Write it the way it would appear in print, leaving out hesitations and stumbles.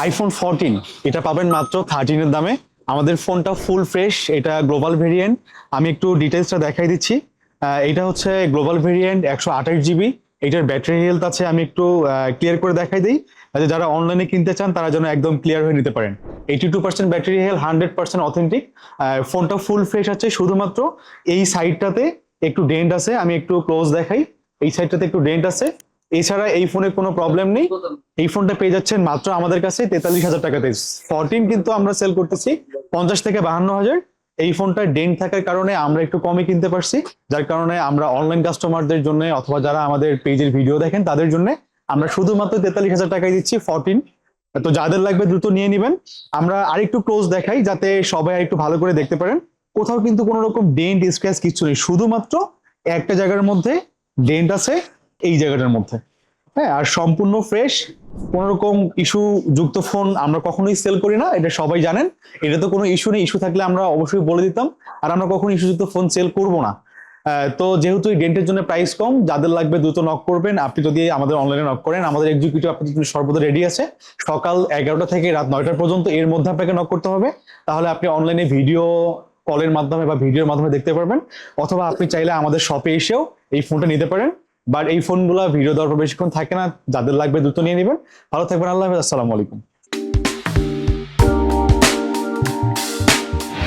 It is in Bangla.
আইফোন 14 এটা পাবেন মাত্র 13 এর দামে। আমাদের ফোনটা ফুল ফ্রেশ, এটা গ্লোবাল ভেরিয়েন্ট। আমি একটু ডিটেলসটা দেখাই দিচ্ছি। এটা হচ্ছে গ্লোবাল ভেরিয়েন্ট, 128 জিবি। এটার ব্যাটারি হেলথ আছে, আমি একটু ক্লিয়ার করে দেখাই দিই, যাতে যারা অনলাইনে কিনতে চান তারা যেন একদম ক্লিয়ার হয়ে নিতে পারেন। 82% ব্যাটারি হেলথ, 100% অথেন্টিক। ফোনটা ফুল ফ্রেশ আছে, শুধুমাত্র এই সাইডটাতে একটু ডেন্ট আছে, আমি একটু ক্লোজ দেখাই। এই সাইডটাতে একটু ডেন্ট আছে, এছাড়া এই ফোনে কোনো প্রবলেম নেই। এই ফোনটা পেয়ে যাচ্ছেন মাত্র আমাদের কাছে 43,000 টাকাতে। 14 কিন্তু আমরা সেল করতেছি 50 থেকে 52 হাজার। এই ফোনটা ডেন্ট থাকার কারণে আমরা একটু কমে কিনতে পারছি, যার কারণে আমরা অনলাইন কাস্টমারদের জন্য অথবা যারা আমাদের পেজের ভিডিও দেখেন তাদের জন্য আমরা শুধুমাত্র 43,000 টাকায় দিচ্ছি 14। তো যাদের লাগবে দ্রুত নিয়ে নেবেন। আমরা আরেকটু ক্লোজ দেখাই যাতে সবাই একটু ভালো করে দেখতে পারেন। কোথাও কিন্তু কোনো রকম ডেন্ট স্ক্র্যাচ কিছু নেই, শুধুমাত্র একটা জায়গার মধ্যে ডেন্ট আছে, এই জায়গাটার মধ্যে। হ্যাঁ, আর সম্পূর্ণ ফ্রেশ। কোন রকম ইস্যু যুক্ত ফোন আমরা কখনোই সেল করি না, এটা সবাই জানেন। এটা তো কোনো ইস্যু নেই, ইস্যু থাকলে আমরা অবশ্যই বলে দিতাম। আর আমরা কখনো ইস্যু যুক্ত ফোন সেল করব না। তো যেহেতু এই ডেন্টের জন্য প্রাইস কম, যাদের লাগবে দ্রুত নক করবেন। আপনি যদি আমাদের অনলাইনে নক করেন, আমাদের এক্সিকিউটিভ আপনাদের জন্য সর্বদা রেডি আছে। সকাল 11টা থেকে রাত 9টা পর্যন্ত, এর মধ্যে আপনাকে নক করতে হবে। তাহলে আপনি অনলাইনে ভিডিও কলের মাধ্যমে বা ভিডিওর মাধ্যমে দেখতে পারবেন। অথবা আপনি চাইলে আমাদের শপে এসেও এই ফোনটা নিতে পারেন। বাট এই ফোনগুলো ভিডিও দেওয়ার পর বেশিক্ষণ থাকে না, যাদের লাগবে দ্রুত নিয়ে নেবেন। ভালো থাকবেন, আল্লাহ হাফেজ, আসসালামু আলাইকুম।